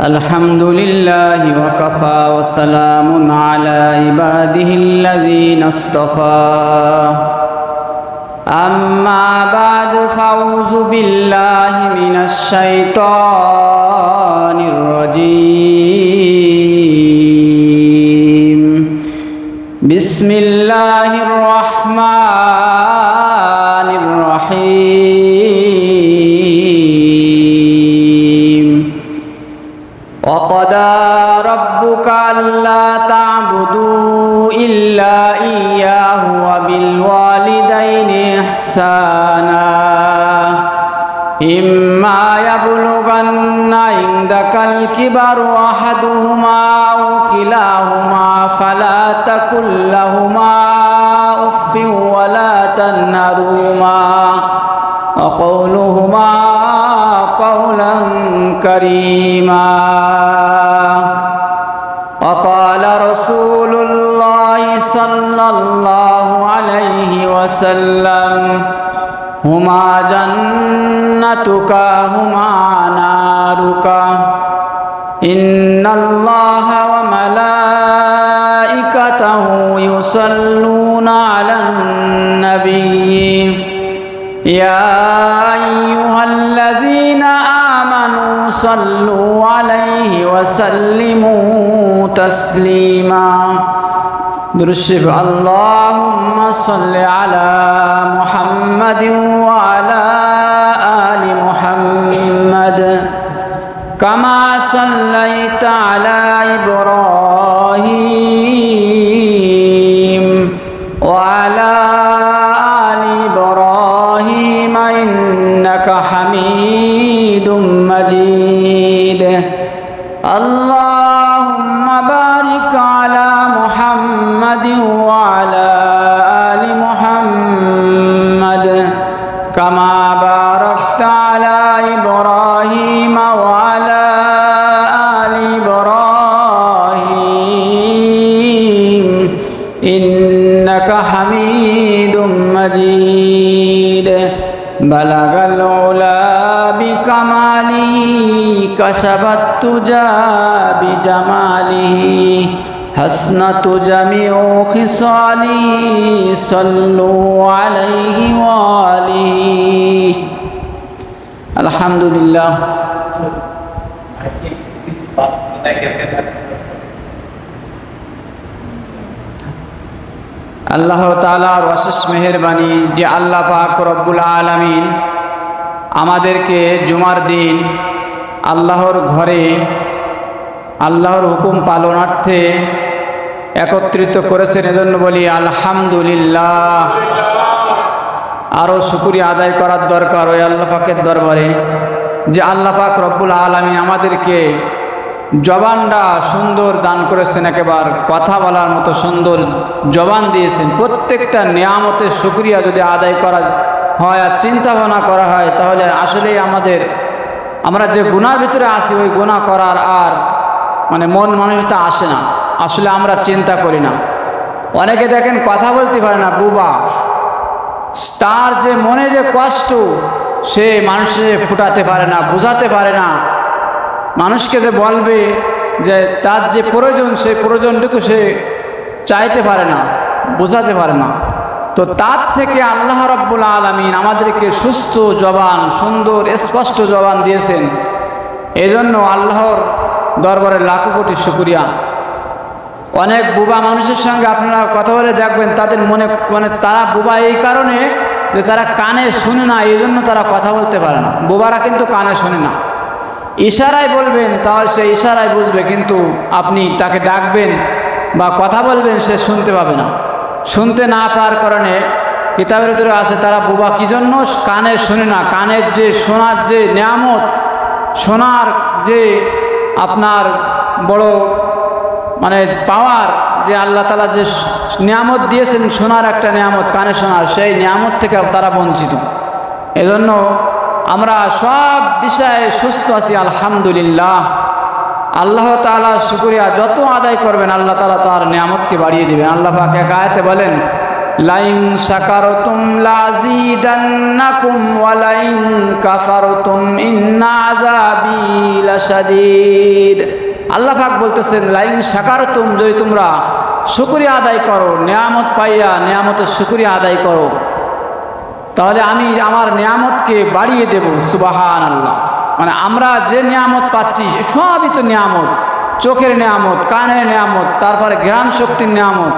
الحمد لله وكفى وسلام على عباده الذين اصطفى أما بعد فأعوذ بالله من الشيطان الرجيم بسم الله الرحمن الرحيم وقضى ربك ألا تعبدوا إلا إياه وبالوالدين إحسانا إما يبلغن عندك الكبر أحدهما أو كلاهما فلا تقل لهما أف ولا تنهرهما وقولهما قولا كريما وقال رسول الله صلى الله عليه وسلم هما جنتك هما نارك إن الله وملائكته يصلون على النبي يا أيها الذين آمنوا صلوا عليه وسلموا تسليما درشف اللهم صل على محمد وعلى آل محمد كما صليت على إبراهيم وعلى آل إبراهيم إنك حميد مجيد اللهم بارك على محمد وعلى آل محمد كما باركت على إبراهيم وعلى آل إبراهيم إنك حميد مجيد بلغ العلا بكماله كشف التجى بجماله حسنة جميع خصاله صلوا عليه وآله الحمد لله আল্লাহ তাআলার অশেষ মেহেরবানি যে আল্লাহ পাক রব্বুল আলামিন আমাদেরকে জুমার দিন আল্লাহর ঘরে আল্লাহর হুকুম পালনার্থে একত্রিত করেছেন এজন্য বলি আলহামদুলিল্লাহ। আরও শুকরিয়া আদায় করার দরকার ওই আল্লাহ পাকের দরবারে যে আল্লাহ পাক রব্বুল আলামিন আমাদেরকে জবানটা সুন্দর দান করেছেন, একেবারে কথা বলার মতো সুন্দর জবান দিয়েছেন। প্রত্যেকটা নিয়ামতের শুকরিয়া যদি আদায় করা হয় আর চিন্তা ভাবনা করা হয় তাহলে আসলেই আমরা যে গুনার ভিতরে আসি ওই গুনাহ করার আর মন মানসিকতা আসে না। আসলে আমরা চিন্তা করি না। অনেকে দেখেন কথা বলতে পারে না, বুবা, তার যে মনে যে কষ্ট সে মানুষের ফুটাতে পারে না, বোঝাতে পারে না। মানুষকে যে বলবে যে তার যে প্রয়োজন সেই প্রয়োজনটুকু সে চাইতে পারে না, বোঝাতে পারে না। তো তার থেকে আল্লাহ রাব্বুল আলামিন আমাদেরকে সুস্থ জবান, সুন্দর স্পষ্ট জবান দিয়েছেন। এজন্য আল্লাহর দরবারে লাখো কোটি শুকরিয়া। অনেক বুবা মানুষের সঙ্গে আপনারা কথা বলে দেখবেন তাদের মনে তারা বুবা এই কারণে যে তারা কানে শুনে না, এই জন্য তারা কথা বলতে পারে না। বুবারা কিন্তু কানে শুনে না, ইশারায় বলবেন তাহলে সে ইশারায় বুঝবে, কিন্তু আপনি তাকে ডাকবেন বা কথা বলবেন সে শুনতে পাবে না। শুনতে না পাওয়ার কারণে কিতাবের ভিতরে আছে তারা বুবা কি জন্য, কানে শুনে না। কানের যে শোনার যে নিয়ামত, শোনার যে আপনার বড় পাওয়ার, যে আল্লাহ তাআলা যে নিয়ামত দিয়েছেন শোনার একটা নিয়ামত, কানে শোনার, সেই নিয়ামত থেকে তারা বঞ্চিত। এজন্য আমরা সব বিষয়ে সুস্থ আছি আলহামদুলিল্লাহ। আল্লাহ তাআলা শুকরিয়া যত আদায় করবেন আল্লাহ তাআলা তার নিয়ামতকে বাড়িয়ে দিবেন। আল্লাহ পাক এক আয়াতে বলেন, লাইন শাকারতুম লাযীদান্নাকুম ওয়া লাইন কাফারতুম ইন্না লাশাদীদ। আল্লাহ পাক বলতেছেন লাইন শাকারতুম, যদি তোমরা শুকরিয়া আদায় করো, নিয়ামত পাইয়া নিয়ামতের শুকরিয়া আদায় করো, তাহলে আমি আমার নিয়ামতকে বাড়িয়ে দেব। সুবহানাল্লাহ। মানে আমরা যে নিয়ামত পাচ্ছি সবই তো নিয়ামত, চোখের নিয়ামত, কানের নিয়ামত, তারপরে জ্ঞান শক্তির নিয়ামত,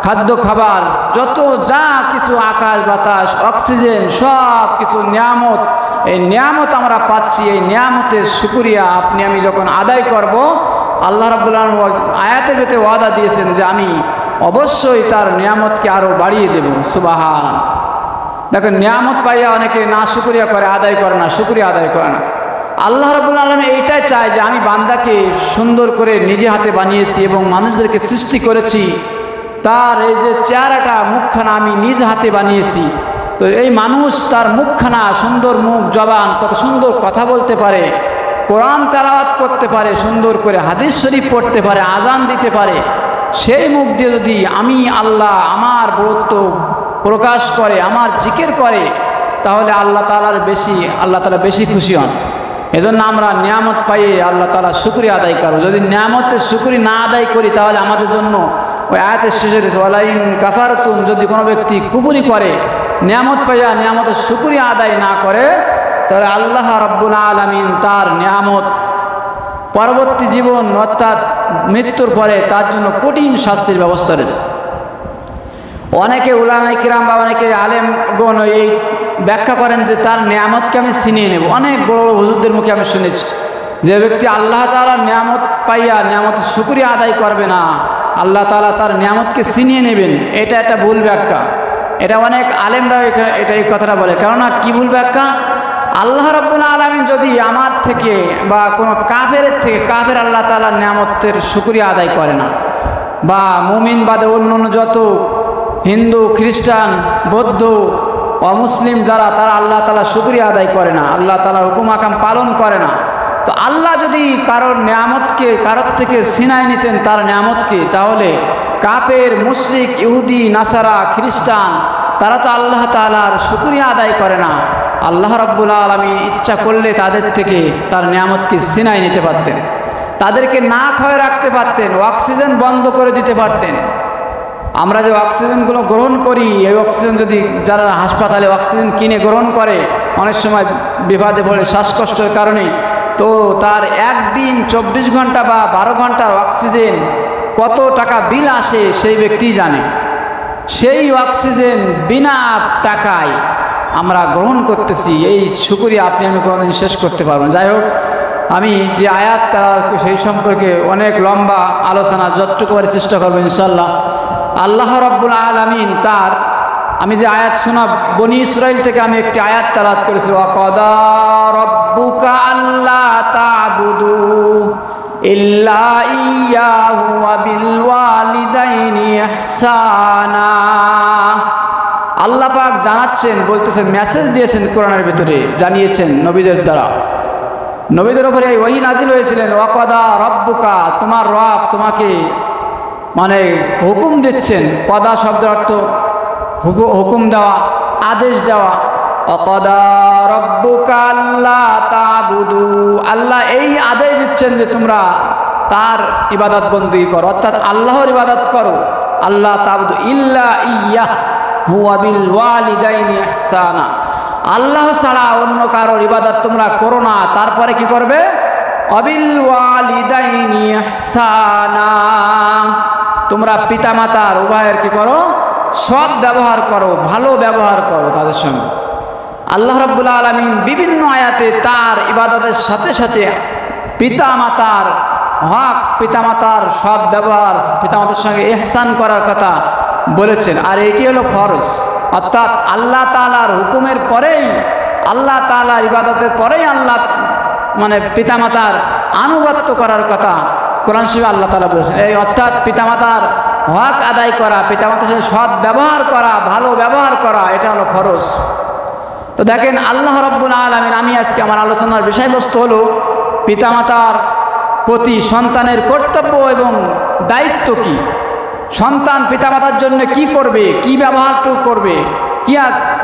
খাদ্য খাবার, যত যা কিছু আকাশ বাতাস অক্সিজেন সব কিছু নিয়ামত। এই নিয়ামত আমরা পাচ্ছি, এই নিয়ামতের শুকরিয়া আপনি আমি যখন আদায় করব, আল্লাহ রাব্বুল আলামিন আয়াতের ভিতরে ওয়াদা দিয়েছেন যে আমি অবশ্যই তার নিয়ামতকে আরও বাড়িয়ে দেব। সুবহানাল্লাহ। দেখেন নিয়ামত পাইয়া অনেকে না শুকরিয়া করে, আদায় করে না, শুকরিয়া আদায় করে না। আল্লাহ রাব্বুল আলামিন এইটাই চায় যে আমি বান্দাকে সুন্দর করে নিজে হাতে বানিয়েছি এবং মানুষদেরকে সৃষ্টি করেছি, তার এই যে চেহারাটা মুখখানা আমি নিজ হাতে বানিয়েছি। তো এই মানুষ তার মুখখানা সুন্দর, মুখ জবান কত সুন্দর কথা বলতে পারে, কোরআন তেলাওয়াত করতে পারে, সুন্দর করে হাদিস শরীফ পড়তে পারে, আজান দিতে পারে, সেই মুখ দিয়ে যদি আমি আল্লাহ আমার বরত্ব প্রকাশ করে, আমার জিকির করে, তাহলে আল্লাহ তাআলা বেশি খুশি হন। এজন্য আমরা নিয়ামত পাইয়ে আল্লাহ তাআলা শুকরিয়া আদায় করব। যদি নিয়ামতের শুকরি না আদায় করি, তাহলে আমাদের জন্য ওই আয়াতের শেষে ওয়ালাইন কাফারতুম, যদি কোনো ব্যক্তি কুফরি করে, নিয়ামত পাইয়া নিয়ামতের শুকরিয়া আদায় না করে, তাহলে আল্লাহ রাব্বুল আলামিন তার নিয়ামত পরবর্তী জীবন অর্থাৎ মৃত্যুর পরে তার জন্য কঠিন শাস্তির ব্যবস্থা রয়েছে। অনেকে উলামায়ে কিরাম বা অনেকে আলেমগণ এই ব্যাখ্যা করেন যে তার নিয়ামতকে আমি ছিনিয়ে নেব। অনেক বড় বড় হুজুরদের মুখে আমি শুনেছি যে ব্যক্তি আল্লাহ তাআলার নিয়ামত পাইয়া নিয়ামতের শুকরিয়া আদায় করবে না, আল্লাহ তাআলা তার নিয়ামতকে ছিনিয়ে নেবেন। এটা একটা ভুল ব্যাখ্যা। এটা অনেক আলেমরা এটা এই কথাটা বলে। কেননা কি ভুল ব্যাখ্যা? আল্লাহ রাব্বুল আলামিন যদি আমার থেকে বা কোনো কাফেরের থেকে, কাফের আল্লাহ তাআলার নিয়ামতের শুকরিয়া আদায় করে না, বা মুমিন বাদে অন্য যত হিন্দু, খ্রিস্টান, বৌদ্ধ, অমুসলিম যারা, তারা আল্লাহ তাআলা শুকরিয়া আদায় করে না, আল্লাহ তাআলার হুকুম আকাম পালন করে না। তো আল্লাহ যদি কারোর নিয়ামতকে কারোর থেকে ছিনায় নিতেন তার নিয়ামতকে, তাহলে কাফের, মুশরিক, ইহুদি, নাসারা, খ্রিস্টান, তারা তো আল্লাহ তাআলার শুকরিয়া আদায় করে না। আল্লাহ রাব্বুল আলামিন ইচ্ছা করলে তাদের থেকে তার নিয়ামতকে ছিনায় নিতে পারতেন, তাদেরকে না খাওয়ায় রাখতে পারতেন, অক্সিজেন বন্ধ করে দিতে পারতেন। আমরা যে অক্সিজেনগুলো গ্রহণ করি, এই অক্সিজেন যদি যারা হাসপাতালে অক্সিজেন কিনে গ্রহণ করে, অনেক সময় বিপদে পড়ে শ্বাসকষ্টের কারণে, তো তার একদিন 24 ঘন্টা বা 12 ঘন্টার অক্সিজেন কত টাকা বিল আসে সেই ব্যক্তিই জানে। সেই অক্সিজেন বিনা টাকায় আমরা গ্রহণ করতেছি, এই শুকরিয়া আপনি আমি কোনোদিন শেষ করতে পারবো না। যাই হোক, আমি যে আয়াত সেই সম্পর্কে অনেক লম্বা আলোচনা যতটুকু পারি চেষ্টা করবো ইনশাল্লাহ। আল্লাহ রাব্বুল আলামিন তার, আমি যে আয়াত শোনা বনি ইসরাইল থেকে আমি একটি আয়াত তেলাওয়াত করেছি, ওয়াকাদা রাব্বুকা আল্লা তা'বুদু ইল্লা ইয়্যাহু ওয়া বিল ওয়ালিদাইনি ইহসানা। আল্লাহ পাক জানাচ্ছেন, বলতেছেন, মেসেজ দিয়েছেন কোরআনের ভিতরে, জানিয়েছেন নবীদের দ্বারা। নবীদের উপরে এই ওহী নাজিল হয়েছিলেন, ওয়াকাদা রাব্বুকা, তোমার রব তোমাকে মানে হুকুম দিচ্ছেন। কদা শব্দের অর্থ হুকুম দেওয়া, আদেশ দেওয়া। ওয়াকাদা রাব্বুকা আল্লা তা'বুদু, আল্লাহ এই আদেশ দিচ্ছেন যে তোমরা তার ইবাদত বন্দেগী করো, অর্থাৎ আল্লাহর ইবাদত করো। আল্লাহ তা'বুদু ইল্লা ইয়্যাহু ওয়া বিল ওয়ালিদাইনি ইহসানা, আল্লাহ ছাড়া অন্য কারোর ইবাদত তোমরা করো না। তারপরে কি করবে? অবিল ওয়ালিদাইনি ইহসানা, তোমরা পিতামাতার উভয়ের কি করো? সৎ ব্যবহার করো, ভালো ব্যবহার করো তাদের সঙ্গে। আল্লাহ রাব্বুল আলামিন বিভিন্ন আয়াতে তার ইবাদতের সাথে সাথে পিতামাতার হক, পিতামাতার সৎ ব্যবহার, পিতামাতার সঙ্গে ইহসান করার কথা বলেছেন। আর এটি হলো ফরজ, অর্থাৎ আল্লাহ তাআলার হুকুমের পরেই, আল্লাহ তাআলার ইবাদতের পরেই আল্লাহ মানে পিতামাতার আনুগত্য করার কথা কোরআন শরীফে আল্লাহ তাআলা বলেছেন। এই অর্থাৎ পিতামাতার হক আদায় করা, পিতামাতার সাথে সৎ ব্যবহার করা, ভালো ব্যবহার করা, এটা হলো ফরজ। তো দেখেন আল্লাহ রাব্বুল আলামিন, আমি আজকে আমার আলোচনার বিষয়বস্তু হলো পিতামাতার প্রতি সন্তানের কর্তব্য এবং দায়িত্ব কি, সন্তান পিতামাতার জন্য কি করবে, কি ব্যবহারটুকু করবে, কি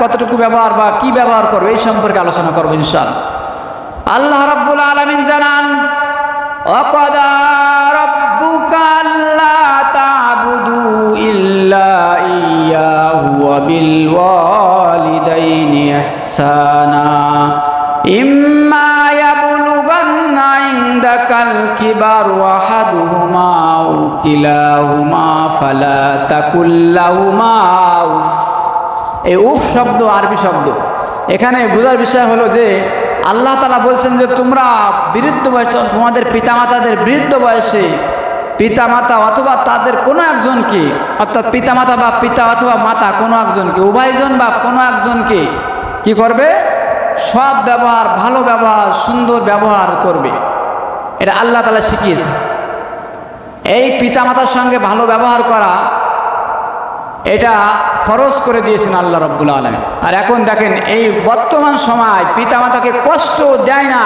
কতটুকু ব্যবহার বা কি ব্যবহার করবে, এই সম্পর্কে আলোচনা করবো ইনশাআল্লাহ। আল্লাহ রাব্বুল আলামিন জানান, ওয়াকাদা রাব্বুকা আল্লা তা'বুদু ইল্লা ইয়্যাহু ওয়া বিল ওয়ালিদাইনি ইহসানা ইম্মা ইয়াবলুগান্না ইনদাকাল কিবার আহাদুহুমা আও কিলাহুমা ফালা তাকুল লাহুমা উফ। এই উফ শব্দ আরবি শব্দ। এখানে বোঝার বিষয় হলো যে আল্লাহ তাআলা বলছেন যে তোমরা বৃদ্ধ বয়সে, তোমাদের পিতামাতাদের বৃদ্ধ বয়সে পিতামাতা অথবা তাদের কোনো একজনকে, অর্থাৎ পিতামাতা বা পিতা অথবা মাতা কোনো একজনকে, উভয়জন বা কোনো একজনকে কি করবে? সৎ ব্যবহার, ভালো ব্যবহার, সুন্দর ব্যবহার করবে। এটা আল্লাহ তাআলা শিখিয়েছে। এই পিতামাতার সঙ্গে ভালো ব্যবহার করা এটা ফরজ করে দিয়েছেন আল্লাহ রাব্বুল আলামিন। আর এখন দেখেন এই বর্তমান সময় পিতামাতাকে কষ্ট দেয় না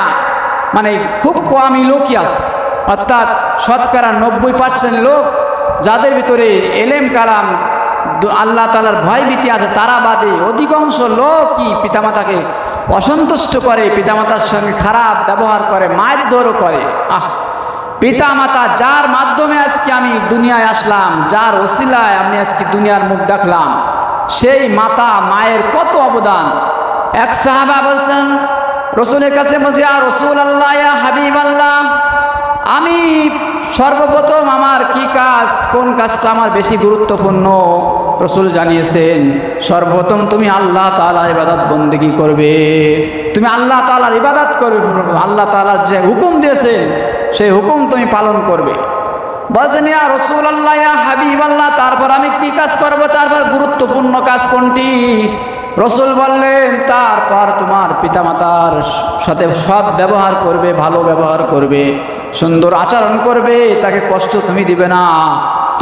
মানে খুব কমই লোকই আছে, অর্থাৎ শতকরা 90% লোক যাদের ভিতরে এলেম কালাম আল্লাহ তাআলার ভয়ভীতি আছে তারা বাদে অধিকাংশ লোকই পিতামাতাকে অসন্তুষ্ট করে, পিতামাতার সঙ্গে খারাপ ব্যবহার করে, মারধরও করে। পিতামাতা যার মাধ্যমে আজকে আমি দুনিয়ায় আসলাম, যার ওসিলায় আমি আজকে দুনিয়ার মুখ দেখলাম, সেই মাতা মায়ের কত অবদান। এক সাহাবা বলছেন, রসুলের কাছে বলছি, ইয়া রাসূলুল্লাহ, ইয়া হাবিবাল্লাহ, আমি সর্বপ্রথম আমার কি কাজ, কোন কাজটা আমার বেশি গুরুত্বপূর্ণ? রসুল জানিয়েছেন, সর্বপ্রথম তুমি আল্লাহ তাআলার ইবাদত বন্দেগী করবে, তুমি আল্লাহ তাআলার ইবাদত করবে, আল্লাহ তাআলা যে হুকুম দিয়েছেন সেই হুকুম তুমি পালন করবে। বলছেন, ইয়া রাসূলুল্লাহ, ইয়া হাবিবাল্লাহ, তারপর আমি কি কাজ করব? তারপর গুরুত্বপূর্ণ কাজ কোনটি? রসুল বললেন, তারপর তোমার পিতামাতার সাথে সৎ ব্যবহার করবে, ভালো ব্যবহার করবে, সুন্দর আচরণ করবে, তাকে কষ্ট তুমি দিবে না।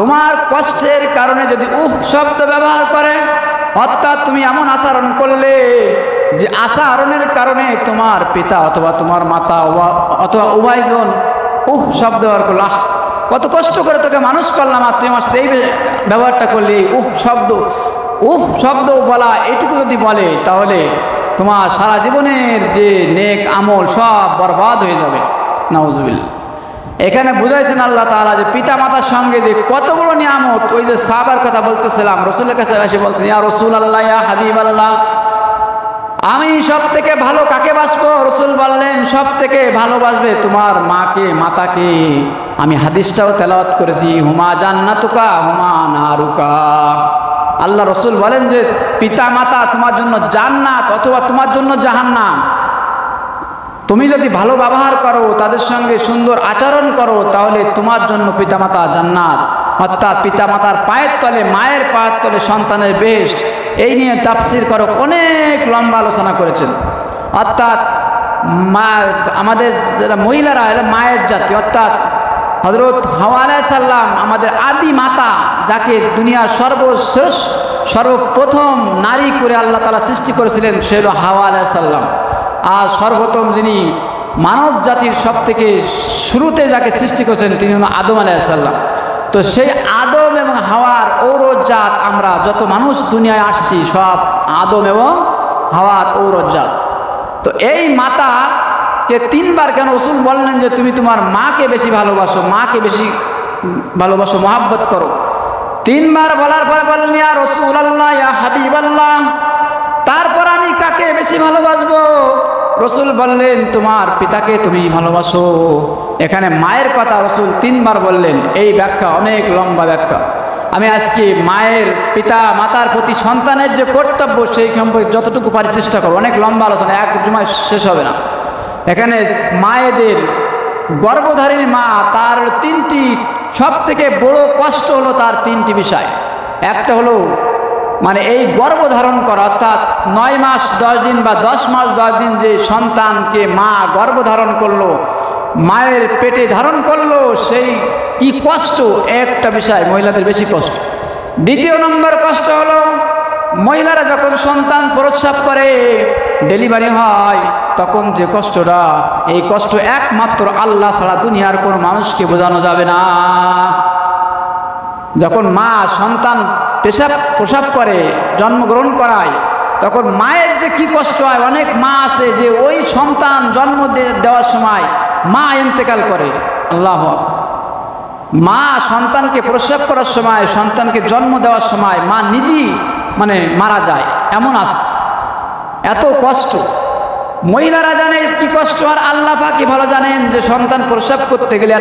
তোমার কষ্টের কারণে যদি উহ শব্দ ব্যবহার করে, অর্থাৎ তুমি এমন আচরণ করলে যে আচরণের কারণে তোমার পিতা অথবা তোমার মাতা অথবা উভয়জন উহ শব্দ ব্যবহার করলো, কত কষ্ট করে তোকে মানুষ করলাম আর তুই আমার সাথে এই ব্যবহারটা করলে, উফ শব্দ বলা এটুকু যদি বলে তাহলে তোমার সারা জীবনের যে নেক আমল সব বরবাদ হয়ে যাবে। নাউজুবিল্লাহ। এখানে বুঝাইছেন আল্লাহ তাআলা যে পিতা মাতার সঙ্গে যে কত বড় নিয়ামত। ওই যে সাহাবার কথা বলতেছিলাম, রসুলের কাছে এসে বলছেন, ইয়া রাসূলুল্লাহ, ইয়া হাবিবাল্লাহ, আমি সব থেকে ভালো কাকে বাসবো? রসুল বললেন, সব থেকে ভালোবাসবে তোমার মাকে, মাতাকে। আমি হাদিসটাও তেলাওয়াত করেছি, হুমা জান্নাতুকা হুমা নারুকা। আল্লাহ রসুল বলেন যে পিতা মাতা তোমার জন্য জান্নাত অথবা তোমার জন্য জাহান্নাম। তুমি যদি ভালো ব্যবহার করো, তাদের সঙ্গে সুন্দর আচরণ করো, তাহলে তোমার জন্য পিতামাতা জান্নাত, অর্থাৎ পিতামাতার পায়ের তলে, মায়ের পায়ের তলে সন্তানের বেহেশত। এই নিয়ে তাফসীর করো অনেক লম্বা আলোচনা করেছেন। অর্থাৎ মা, আমাদের যারা মহিলারা এরা মায়ের জাতি, অর্থাৎ হযরত হাওয়া আলাইহিস সালাম আমাদের আদি মাতা, যাকে দুনিয়ার সর্বপ্রথম নারী করে আল্লাহ তাআলা সৃষ্টি করেছিলেন, সে হলো হাওয়া আলাইহিস সালাম। আর সর্বপ্রথম যিনি মানব জাতির সব থেকে শুরুতে যাকে সৃষ্টি করেছেন তিনি হলেন আদম আলাইহিস সালাম। তো সেই আদম এবং হাওয়ার ঔরজাত আমরা যত মানুষ দুনিয়ায় আসছি সব আদম এবং হাওয়ার ঔরজাত। তো এই মাতাকে তিনবার কেন রাসূল বললেন যে তুমি তোমার মাকে বেশি ভালোবাসো, মাকে বেশি ভালোবাসো, মহব্বত করো। তিনবার বলার পরে বললেন, ইয়া রাসূলুল্লাহ, ইয়া হাবিবাল্লাহ, তারপর আমি কাকে বেশি ভালোবাসবো? রসুল বললেন, তোমার পিতাকে তুমি ভালোবাসো। এখানে মায়ের কথা রসুল তিনবার বললেন। এই ব্যাখ্যা অনেক লম্বা ব্যাখ্যা। আমি আজকে মায়ের, পিতা মাতার প্রতি সন্তানের যে কর্তব্য সেই সম্পর্কে যতটুকু পারি চেষ্টা করবো। অনেক লম্বা আলোচনা, এক জুমায় শেষ হবে না। এখানে মায়েদের, গর্ভধারিণী মা, তার তিনটি সব থেকে বড় কষ্ট হলো তার তিনটি বিষয়। একটা হলো মানে এই গর্ভধারণ করা, অর্থাৎ 9 মাস 10 দিন বা 10 মাস 10 দিন যে সন্তানকে মা গর্ভধারণ করলো, মায়ের পেটে ধারণ করলো, সেই কি কষ্ট, একটা বিষয় মহিলাদের বেশি কষ্ট। দ্বিতীয় নম্বর কষ্ট হলো মহিলারা যখন সন্তান প্রসব করে, ডেলিভারি হয়, তখন যে কষ্টটা, এই কষ্ট একমাত্র আল্লাহ ছাড়া দুনিয়ার কোনো মানুষকে বোঝানো যাবে না। যখন মা সন্তান প্রসব করে, জন্মগ্রহণ করায়, তখন মায়ের যে কি কষ্ট হয়, অনেক মা আছে যে ওই সন্তান জন্ম দেওয়ার সময় মা ইন্তেকাল করে। আল্লাহু আকবার। মা সন্তানকে প্রসব করার সময়, সন্তানকে জন্ম দেওয়ার সময় মা নিজেই মানে মারা যায়, এমন আছে। এত কষ্ট মহিলারা জানে কি কষ্ট, আর আল্লাহ পাকই ভালো জানেন যে সন্তান প্রসব করতে গেলে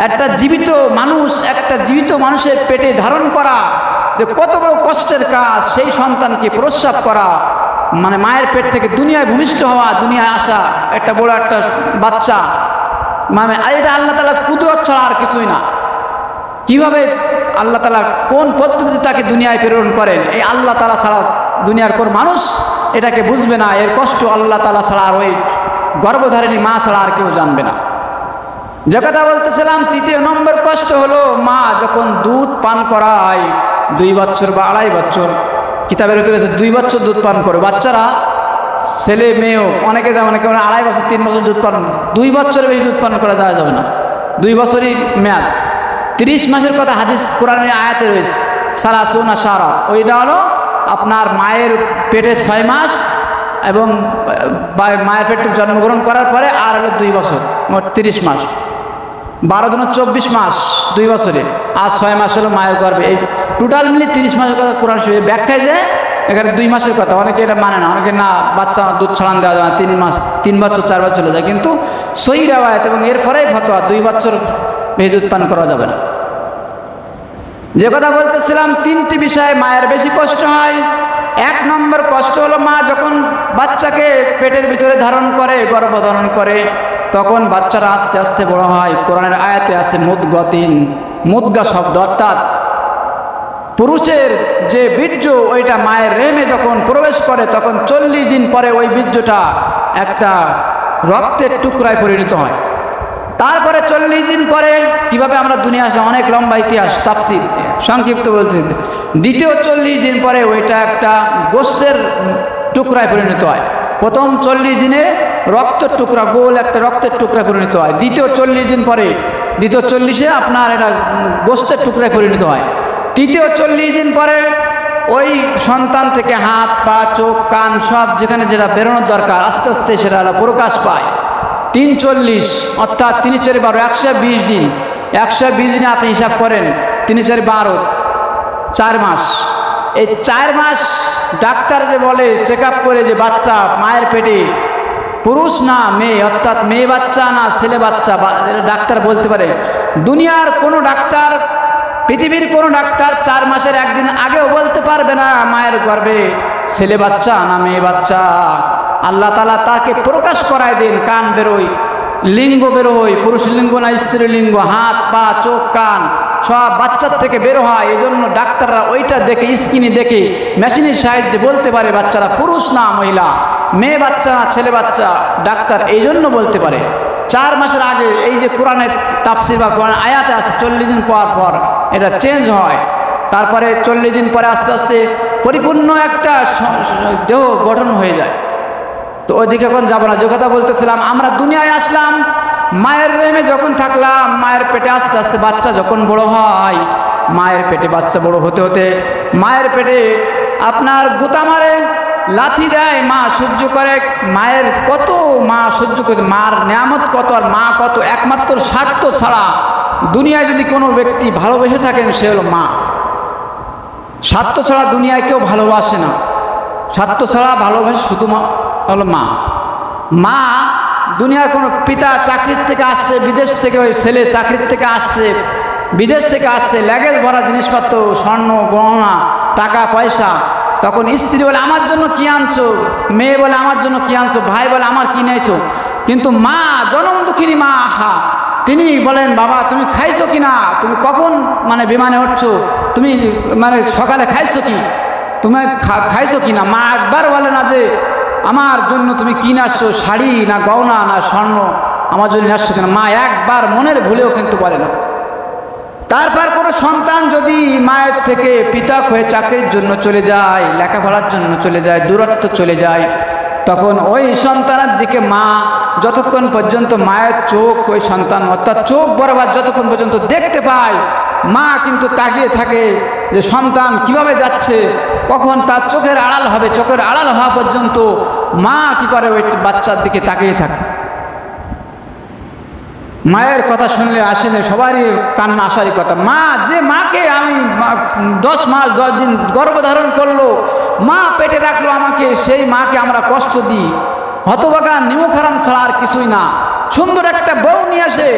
একটা জীবিত মানুষ, একটা জীবিত মানুষের পেটে ধারণ করা যে কত বড় কষ্টের কাজ। সেই সন্তানকে প্রসব করা মানে মায়ের পেট থেকে দুনিয়ায় ভূমিষ্ঠ হওয়া, দুনিয়ায় আসা একটা বড় একটা বাচ্চা, মানে এটা আল্লাহ তাআলা কুদরত ছাড়া আর কিছুই না। কিভাবে আল্লাহ তাআলা কোন পদ্ধতিতে তাকে দুনিয়ায় প্রেরণ করেন, এই আল্লাহ তাআলা ছাড়া দুনিয়ার কোন মানুষ এটাকে বুঝবে না। এর কষ্ট আল্লাহ তাআলা ছাড়া আর ওই গর্ভধারিণী মা ছাড়া আর কেউ জানবে না। যে কথা বলতেছিলাম, তৃতীয় নম্বর কষ্ট হলো মা যখন দুধ পান করায়, 2 বছর বা 2.5 বছর, কিতাবের ভিতরে 2 বছর দুধ পান করে বাচ্চারা, ছেলে মেয়েও অনেকে যায়, অনেকে 2.5 বছর 3 বছর দুধ পান, 2 বছরের বেশি দুধ পান করা যাবে না। 2 বছরই মেয়াদ। 30 মাসের কথা হাদিস কোরআনের আয়াতে রয়েছে, সালাসুনা শাহরা। ওইটা হলো আপনার মায়ের পেটে 6 মাস এবং মায়ের পেটে জন্মগ্রহণ করার পরে আর হলো 2 বছর, মোট 30 মাস। 12 দিন 24 মাস 2 বছরে, আর 6 মাস হলো মায়ের গর্ভে। এই টোটাল মিলে 30 মাসের কথা কোরআন শরীফে ব্যাখ্যায় যে এখানে 2 মাসের কথা। অনেকে এটা মানে না, অনেকে না বাচ্চা দুধ ছাড়ান দেওয়া যায় না, 3 মাস 3 বছর 4 বছর চলে যায়, কিন্তু সহি রিওয়ায়াত এবং এর ফলেই ফতোয়া 2 বছর বেশি দুধ পান করা যাবে না। যে কথা বলতেছিলাম, 3টি বিষয়ে মায়ের বেশি কষ্ট হয়। 1 নম্বর কষ্ট হলো মা যখন বাচ্চাকে পেটের ভিতরে ধারণ করে, গর্ভধারণ করে, তখন বাচ্চারা আস্তে আস্তে বড় হয়। কোরআনের আয়াতে আছে মুদগাতিন, মুদগা শব্দ অর্থাৎ পুরুষের যে বীর্য ওইটা মায়ের রেহেমে যখন প্রবেশ করে, তখন 40 দিন পরে ওই বীর্যটা একটা রক্তের টুকরায় পরিণত হয়। তারপরে 40 দিন পরে কিভাবে আমরা দুনিয়া আসলাম, অনেক লম্বা ইতিহাস, তাফসীর সংক্ষিপ্ত বলতে, দ্বিতীয় 40 দিন পরে ওইটা একটা গোস্তের টুকরায় পরিণত হয়। প্রথম 40 দিনে রক্তের টুকরা, গোল একটা রক্তের টুকরা পরিণত হয়। দ্বিতীয় 40 দিন পরে, দ্বিতীয় 40-এ আপনার এটা গোস্তের টুকরায় পরিণত হয়। তৃতীয় 40 দিন পরে ওই সন্তান থেকে হাত, পা, চোখ, কান সব যেখানে যেটা বেরোনোর দরকার আস্তে আস্তে সেটা প্রকাশ পায়। 340 অর্থাৎ 3 4 12, 120 দিন। 120 দিনে আপনি হিসাব করেন, 3 4 12, 4 মাস। এই 4 মাস ডাক্তার যে বলে চেক আপ করে যে বাচ্চা মায়ের পেটে পুরুষ না মেয়ে, অর্থাৎ মেয়ে বাচ্চা না ছেলে বাচ্চা, ডাক্তার বলতে পারে। দুনিয়ার কোনো ডাক্তার, পৃথিবীর কোনো ডাক্তার 4 মাসের একদিন আগেও বলতে পারবে না মায়ের গর্ভে ছেলে বাচ্চা না মেয়ে বাচ্চা। আল্লাহ তাআলা তাকে প্রকাশ করায় দেন, কান বেরোয়, লিঙ্গ বেরোয়, পুরুষ লিঙ্গ না স্ত্রী লিঙ্গ, হাত, পা, চোখ, কান সব বাচ্চার থেকে বের হয়। এই জন্য ডাক্তাররা ওইটা দেখে, স্ক্রিনে দেখে, মেশিনের সাহায্যে বলতে পারে বাচ্চারা পুরুষ না মহিলা, মেয়ে বাচ্চা না ছেলে বাচ্চা। ডাক্তার এই জন্য বলতে পারে। 4 মাসের আগে এই যে কোরআনের তাফসীর বা কোরআন আয়াতে আছে 40 দিন পর পর এটা চেঞ্জ হয়। তারপরে 40 দিন পরে আস্তে আস্তে পরিপূর্ণ একটা দেহ গঠন হয়ে যায়। তো ওইদিকে এখন যাবো না। যে কথা বলতেছিলাম, আমরা দুনিয়ায় আসলাম, মায়ের রেহেমে যখন থাকলাম, মায়ের পেটে আস্তে আস্তে বাচ্চা যখন বড় হয়, মায়ের পেটে বাচ্চা বড় হতে হতে মায়ের পেটে আপনার গুতা মারে, লাথি দেয়, মা সহ্য করে। মায়ের কত মা সহ্য করেছে, মার নিয়ামত কত আর মা কত। একমাত্র স্বার্থ ছাড়া দুনিয়ায় যদি কোনো ব্যক্তি ভালোবেসে থাকেন সে হলো মা। স্বার্থ ছাড়া দুনিয়ায় কেউ ভালোবাসে না, স্বার্থ ছাড়া ভালোবাসে শুধু হলো মা। মা দুনিয়ার কোনো পিতা চাকরির থেকে আসছে, বিদেশ থেকে ওই ছেলে চাকরির থেকে আসছে, বিদেশ থেকে আসছে, লাগেজ ভরা জিনিসপত্র, স্বর্ণ গহনা, টাকা পয়সা, তখন স্ত্রী বলে আমার জন্য কি আনছো, মেয়ে বলে আমার জন্য কি আনছো, ভাই বলে আমার কি নিয়েছো। কিন্তু মা, জনম দুঃখিনী মা, আহা, তিনি বলেন বাবা তুমি খাইছো কি না, তুমি কখন মানে বিমানে উঠছো, তুমি মানে সকালে খাইছো কি, তুমি খাইছো কি না। মা একবার বলে না যে আমার জন্য তুমি কি আসছো, শাড়ি না গহনা না স্বর্ণ আমার জন্য আসছো কিনা। মা একবার মনের ভুলেও কিন্তু বলে না। তারপর কোনো সন্তান যদি মায়ের থেকে পৃথক হয়ে চাকরির জন্য চলে যায়, লেখাপড়ার জন্য চলে যায়, দূরত্ব চলে যায়, তখন ওই সন্তানের দিকে মা যতক্ষণ পর্যন্ত মায়ের চোখ ওই সন্তান অর্থাৎ চোখ বরাবর যতক্ষণ পর্যন্ত দেখতে পায়, মা কিন্তু তাকিয়ে থাকে যে সন্তান কিভাবে যাচ্ছে, কখন তার চোখের আড়াল হবে, চোখের আড়াল হওয়া পর্যন্ত মা কি করে ওই বাচ্চার দিকে তাকিয়ে থাকে। মায়ের কথা শুনলে আসলে সবারই কান্না আসারই কথা। মা, যে মাকে আমি 10 মাস 10 দিন গর্ভধারণ করলো, মা পেটে রাখলো আমাকে, সেই মাকে আমরা কষ্ট দিই। হতভাগা নিমুখারাম ছাড়া আর কিছুই না। সুন্দর একটা বউ নিয়ে আসে,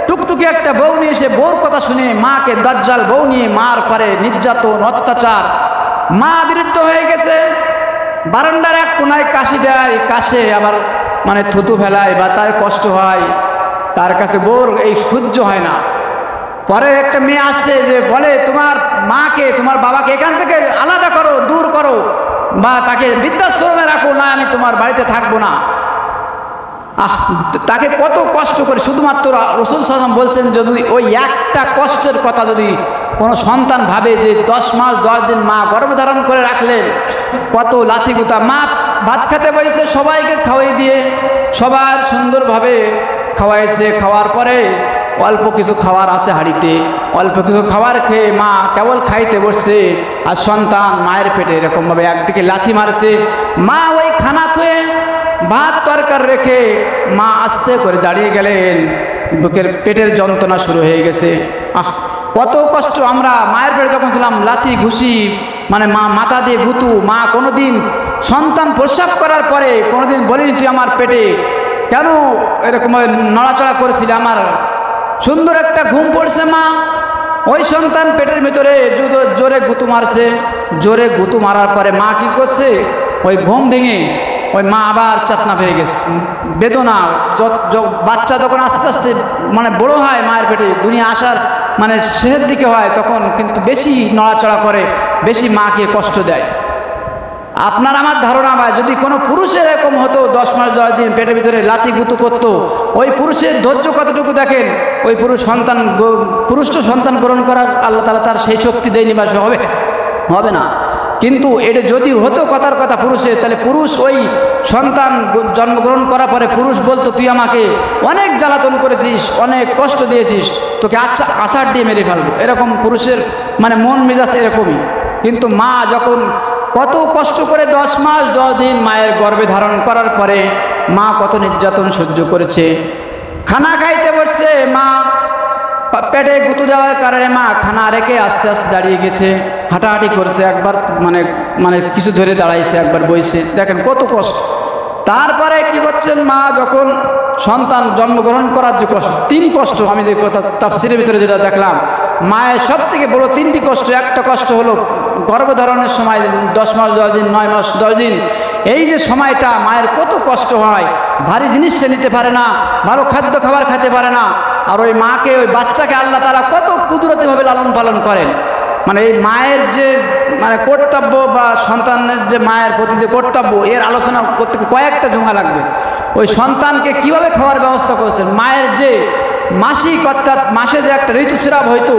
টুকটুকি একটা বউ নিয়ে এসে বউর কথা শুনে মাকে দাজ্জাল বউ নিয়ে মার পারে নির্যাতন অত্যাচার। মা বিরুদ্ধ হয়ে গেছে, বারান্দার এক কোনায় কাশি দেয়, কাশে আবার মানে থুতু ফেলায় বা তার কষ্ট হয়, তার কাছে বউর এই সহ্য হয় না। পরে একটা মেয়ে আসছে যে বলে তোমার মাকে তোমার বাবাকে এখান থেকে আলাদা করো, দূর করো, বা তাকে বৃদ্ধাশ্রমে রাখো, না আমি তোমার বাড়িতে থাকবো না। তাকে কত কষ্ট করে, শুধুমাত্র রাসূল সাল্লাল্লাহু আলাইহি ওয়াসাল্লাম বলছেন যদি ওই একটা কষ্টের কথা যদি কোনো সন্তান ভাবে যে 10 মাস 10 দিন মা গর্ভধারণ করে রাখলেন, কত লাথিগুতা। মা ভাত খেতে বসেছে, সবাইকে খাওয়াই দিয়ে সবার সুন্দরভাবে খাওয়াইছে। খাওয়ার পরে অল্প কিছু খাবার আছে হাঁড়িতে, অল্প কিছু খাবার খেয়ে মা কেবল খাইতে বসছে, আর সন্তান মায়ের পেটে এরকমভাবে একদিকে লাথি মারছে। মা ওই খানা থুয়ে ভাত তরকার রেখে মা আস্তে করে দাঁড়িয়ে গেলেন, বুকের পেটের যন্ত্রণা শুরু হয়ে গেছে। কত কষ্ট। আমরা মায়ের পেটে যখন ছিলাম লাথি ঘুষি, মানে মা মাথা দিয়ে গুতু। মা কোনোদিন সন্তান প্রস্রাব করার পরে কোনোদিন বলিনি তুই আমার পেটে কেন এরকমভাবে নড়াচড়া করেছিলি। আমার সুন্দর একটা ঘুম পড়ছে, মা ওই সন্তান পেটের ভিতরে জোরে গুতু মারছে। জোরে গুতু মারার পরে মা কি করছে, ওই ঘুম ভেঙে ওই মা আবার চেতনা পেয়ে গেছে। বেদনা, বাচ্চা যখন আস্তে আস্তে মানে বড় হয়, মায়ের পেটে দুনিয়া আসার মানে শেষের দিকে হয়, তখন কিন্তু বেশি নড়াচড়া করে, বেশি মাকে কষ্ট দেয়। আপনার আমার ধারণা ভাই, যদি কোনো পুরুষের এরকম হতো 10 মাস 10 দিন পেটের ভিতরে লাথি গুতু করতো, ওই পুরুষের ধৈর্য কতটুকু দেখেন। ওই পুরুষ তো সন্তান গ্রহণ করার আল্লাহ তাআলা তার সেই শক্তি দেয়নি, বা হবে না। কিন্তু এটা যদি হতো কথার কথা পুরুষের, তাহলে পুরুষ ওই সন্তান জন্মগ্রহণ করার পরে পুরুষ বলতো তুই আমাকে অনেক জ্বালাতন করেছিস, অনেক কষ্ট দিয়েছিস, তোকে আছাড় দিয়ে মেরে ফেলবো। এরকম পুরুষের মানে মন মেজাজ এরকমই। কিন্তু মা যখন কত কষ্ট করে 10 মাস 10 দিন মায়ের গর্ভে ধারণ করার পরে মা কত নির্যাতন সহ্য করেছে। খানা খাইতে বসছে, মা পেটে গুঁতো দেওয়ার কারণে মা খানা রেখে আস্তে আস্তে দাঁড়িয়ে গেছে, হাঁটাহাঁটি করছে, একবার মানে কিছু ধরে দাঁড়াইছে, একবার বইছে। দেখেন কত কষ্ট। তারপরে কি করছেন, মা যখন সন্তান জন্মগ্রহণ করার যে কষ্ট, 3 কষ্ট, আমি যে কথা তাফসিরের ভিতরে যেটা দেখলাম, মায়ের সব থেকে বড় 3টি কষ্ট। একটা কষ্ট হলো গর্ভধারণের সময় 10 মাস 10 দিন 9 মাস 10 দিন, এই যে সময়টা মায়ের কত কষ্ট হয়। ভারী জিনিস সে নিতে পারে না, ভালো খাদ্য খাবার খেতে পারে না। আর ওই মাকে, ওই বাচ্চাকে আল্লাহ তাআলা কত কুদরতিভাবে লালন পালন করেন। মানে এই মায়ের যে মানে কর্তব্য বা সন্তানের যে মায়ের প্রতি যে কর্তব্য, এর আলোচনা করতে কয়েকটা জুমা লাগবে। ওই সন্তানকে কিভাবে খাওয়ার ব্যবস্থা করেছেন, মায়ের যে মাসিক অর্থাৎ মাসে যে একটা ঋতুস্রাব হইতো,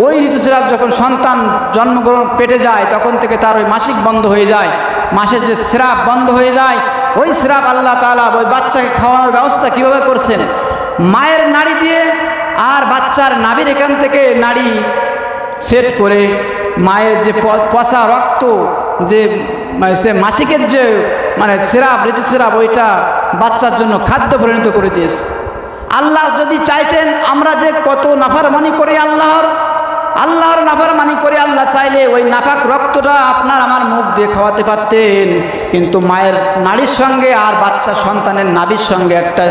ওই ঋতুস্রাব যখন সন্তান জন্মগ্রহণ পেটে যায় তখন থেকে তার ওই মাসিক বন্ধ হয়ে যায়, মাসের যে স্রাব বন্ধ হয়ে যায়, ওই স্রাব আল্লাহ তাআলা ওই বাচ্চাকে খাওয়ানোর ব্যবস্থা কিভাবে করছেন, মায়ের নাড়ি দিয়ে আর বাচ্চার নাভির এখান থেকে নাড়ি সেট করে মায়ের যে পচা রক্ত যে সে মাসিকের যে মানে স্রাব ঋতুস্রাব, ওইটা বাচ্চার জন্য খাদ্য পরিণত করে দিয়েছে। আল্লাহ যদি চাইতেন, আমরা যে কত নাফরমানি করি আল্লাহর নাফরমানি করে, আল্লাহ চাইলে ওই নাপাক রক্তটা আপনার আমার মুখ দিয়ে খাওয়াতে পারতেন। কিন্তু মায়ের নাড়ির সঙ্গে আর বাচ্চা সন্তানের নাভির সঙ্গে একটা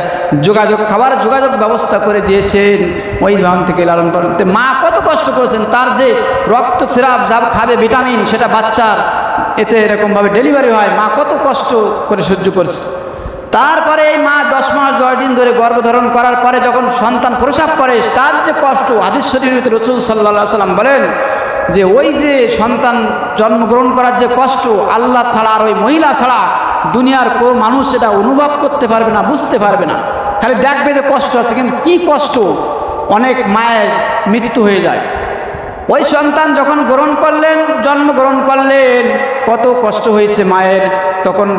খাবার যোগাযোগ ব্যবস্থা করে দিয়েছেন। ওই ভান থেকে লালন পালন মা কত কষ্ট করেছেন। তার যে রক্ত স্রাব যা খাবে ভিটামিন, সেটা বাচ্চার এতে এরকমভাবে ডেলিভারি হয়, মা কত কষ্ট করে সহ্য করছে। তারপরে এই মা 10 মাস 10 দিন ধরে গর্ভধারণ করার পরে যখন সন্তান প্রসব করে, তার যে কষ্ট, হাদিস শরীফের ভিতরে রাসূল সাল্লাল্লাহু আলাইহি ওয়াসাল্লাম বলেন যে ওই যে সন্তান জন্মগ্রহণ করার যে কষ্ট, আল্লাহ ছাড়া আর ওই মহিলা ছাড়া দুনিয়ার কোনো মানুষ সেটা অনুভব করতে পারবে না, বুঝতে পারবে না। খালি দেখবে যে কষ্ট আছে, কিন্তু কি কষ্ট, অনেক মায়ের মৃত্যু হয়ে যায়। ওই সন্তান যখন জন্মগ্রহণ করলেন, কত কষ্ট হয়েছে মায়ের। তখন